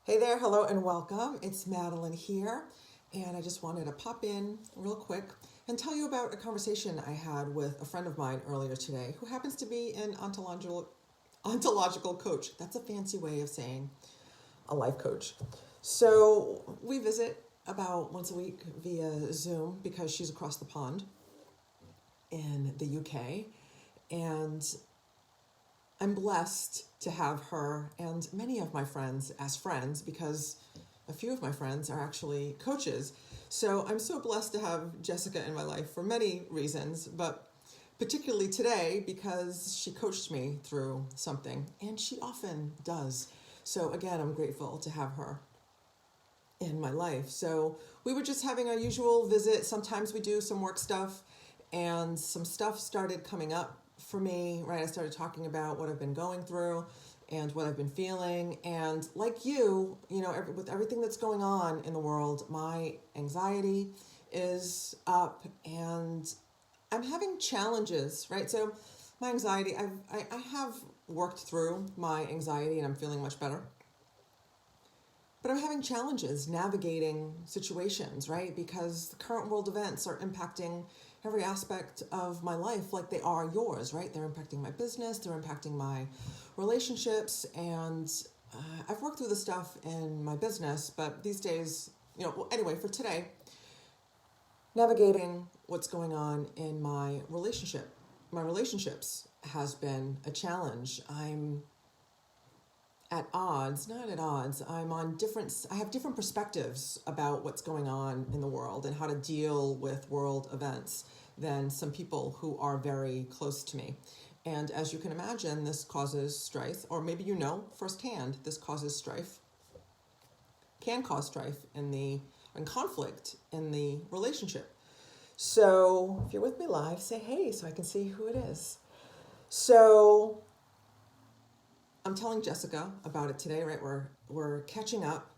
Hey there, hello and welcome. It's Madeline here, and I just wanted to pop in real quick and tell you about a conversation I had with a friend of mine earlier today who happens to be an ontological coach. That's a fancy way of saying a life coach. So we visit about once a week via Zoom because she's across the pond in the UK, and I'm blessed to have her and many of my friends as friends because a few of my friends are actually coaches. So I'm so blessed to have Jessica in my life for many reasons, but particularly today because she coached me through something, and she often does. So again, I'm grateful to have her in my life. So we were just having our usual visit. Sometimes we do some work stuff, and some stuff started coming up for me, right? I started talking about what I've been going through and what I've been feeling. And like with everything that's going on in the world, my anxiety is up and I'm having challenges, right? So my anxiety, I have worked through my anxiety and I'm feeling much better. But I'm having challenges navigating situations, right? Because the current world events are impacting every aspect of my life like they are yours, right? They're impacting my business, they're impacting my relationships, and I've worked through the stuff in my business, but these days, anyway, for today, navigating what's going on in my relationships has been a challenge. I'm at odds, not at odds. I have different perspectives about what's going on in the world and how to deal with world events than some people who are very close to me. And as you can imagine, this causes strife, or maybe you know firsthand, this causes strife, can cause strife and conflict in the relationship. So if you're with me live, say hey so I can see who it is. So I'm telling Jessica about it today, right? We're catching up,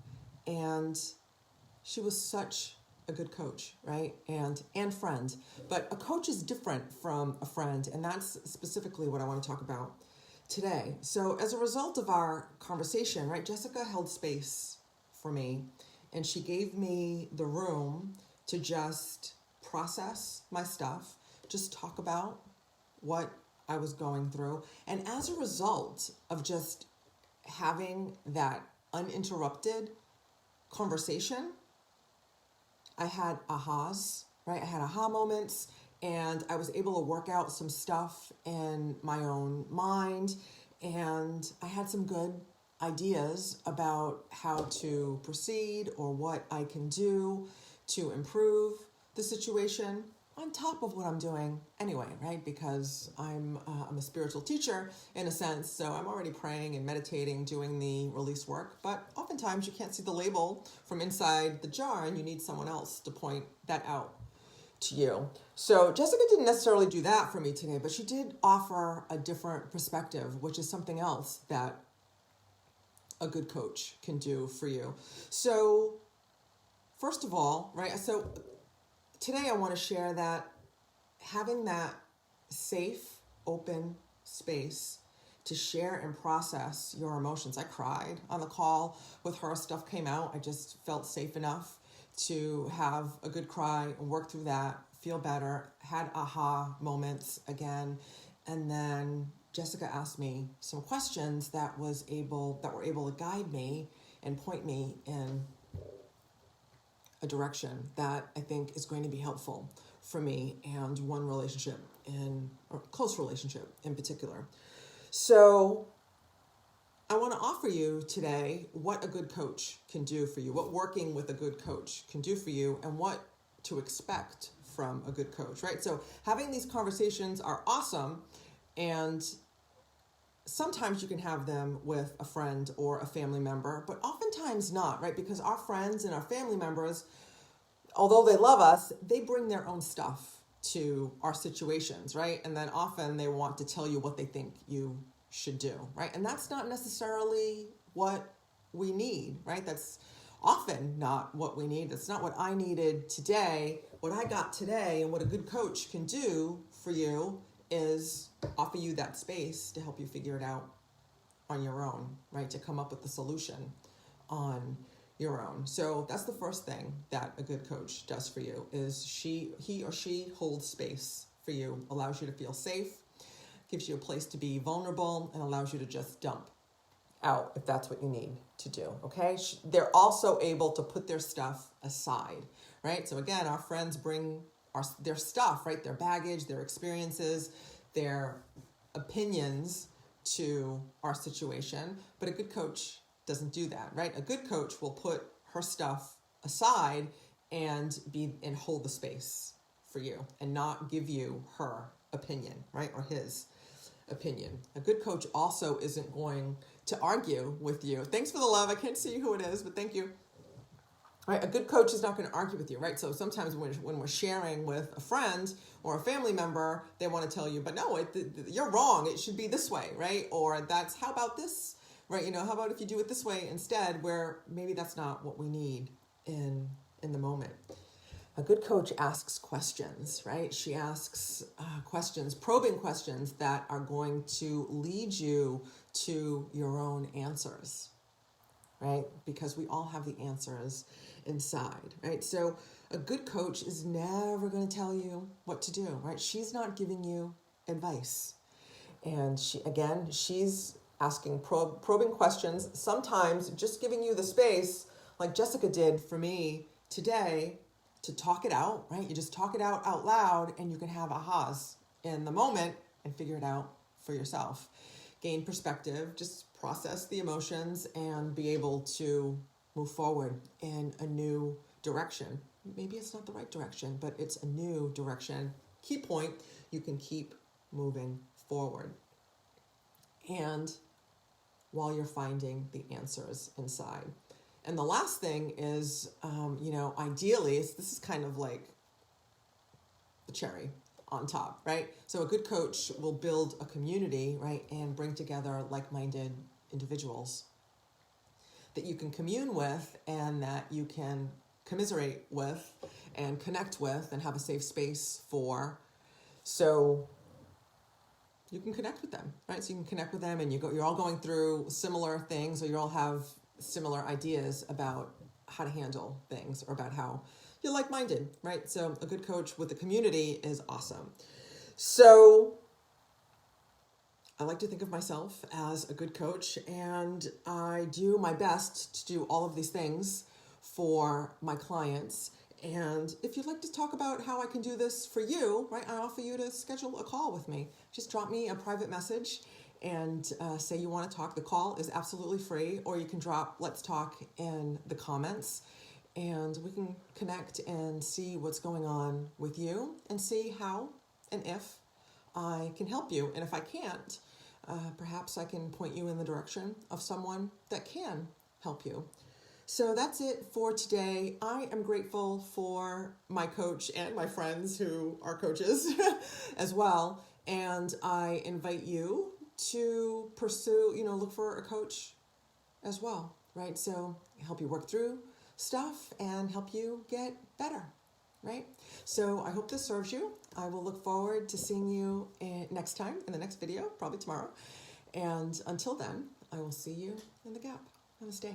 and she was such a good coach, right? And friend. But a coach is different from a friend, and that's specifically what I want to talk about today. So as a result of our conversation, right, Jessica held space for me, and she gave me the room to just process my stuff, just talk about what I was going through. And as a result of just having that uninterrupted conversation, I had ahas, right? I had aha moments, and I was able to work out some stuff in my own mind. And I had some good ideas about how to proceed or what I can do to improve the situation on top of what I'm doing anyway, right? Because I'm a spiritual teacher in a sense, so I'm already praying and meditating, doing the release work. But oftentimes you can't see the label from inside the jar, and you need someone else to point that out to you. So Jessica didn't necessarily do that for me today, but she did offer a different perspective, which is something else that a good coach can do for you. So first of all, right? So today I want to share that having that safe, open space to share and process your emotions. I cried on the call with her. Stuff came out. I just felt safe enough to have a good cry and work through that, feel better, had aha moments again. And then Jessica asked me some questions that were able to guide me and point me in a direction that I think is going to be helpful for me and one relationship or close relationship in particular. So I want to offer you today what a good coach can do for you, what working with a good coach can do for you, and what to expect from a good coach, right? So having these conversations are awesome, and sometimes you can have them with a friend or a family member, but oftentimes not, right? Because our friends and our family members, although they love us, they bring their own stuff to our situations, right? And then often they want to tell you what they think you should do, right? And that's not necessarily what we need, right? That's often not what we need. That's not what I needed today. What I got today and what a good coach can do for you is offer you that space to help you figure it out on your own, right? To come up with the solution on your own. So that's the first thing that a good coach does for you is he or she holds space for you, allows you to feel safe, gives you a place to be vulnerable, and allows you to just dump out if that's what you need to do, okay? They're also able to put their stuff aside, right? So again, our friends bring their stuff, right? Their baggage, their experiences, their opinions to our situation, but a good coach doesn't do that, right? A good coach will put her stuff aside and hold the space for you and not give you her opinion, right? Or his opinion. A good coach also isn't going to argue with you. Thanks for the love. I can't see who it is, but thank you. Right? A good coach is not going to argue with you, right? So sometimes when we're sharing with a friend or a family member, they want to tell you, but no, you're wrong. It should be this way, right? Or how about this, right? How about if you do it this way instead, where maybe that's not what we need in the moment. A good coach asks questions, right? She asks questions, probing questions that are going to lead you to your own answers, right? Because we all have the answers inside, right? So a good coach is never going to tell you what to do, right? She's not giving you advice. And she's asking probing questions, sometimes just giving you the space, like Jessica did for me today, to talk it out, right? You just talk it out loud, and you can have ahas in the moment and figure it out for yourself. Gain perspective, just process the emotions and be able to move forward in a new direction. Maybe it's not the right direction, but it's a new direction. Key point, you can keep moving forward. And while you're finding the answers inside. And the last thing is, ideally, this is kind of like the cherry on top, right? So a good coach will build a community, right? And bring together like-minded individuals that you can commune with and that you can commiserate with and connect with and have a safe space for. So you can connect with them, right? So you can connect with them and you're all going through similar things, or you all have similar ideas about how to handle things or about how you're like-minded, right? So a good coach with a community is awesome. So I like to think of myself as a good coach, and I do my best to do all of these things for my clients. And if you'd like to talk about how I can do this for you, right, I offer you to schedule a call with me. Just drop me a private message and say you want to talk. The call is absolutely free, or you can drop "Let's Talk" in the comments, and we can connect and see what's going on with you and see how and if I can help you. And if I can't, perhaps I can point you in the direction of someone that can help you. So that's it for today. I am grateful for my coach and my friends who are coaches as well. And I invite you to pursue, look for a coach as well, right? So help you work through stuff and help you get better, right? So I hope this serves you. I will look forward to seeing you next time in the next video, probably tomorrow. And until then, I will see you in the gap. Namaste.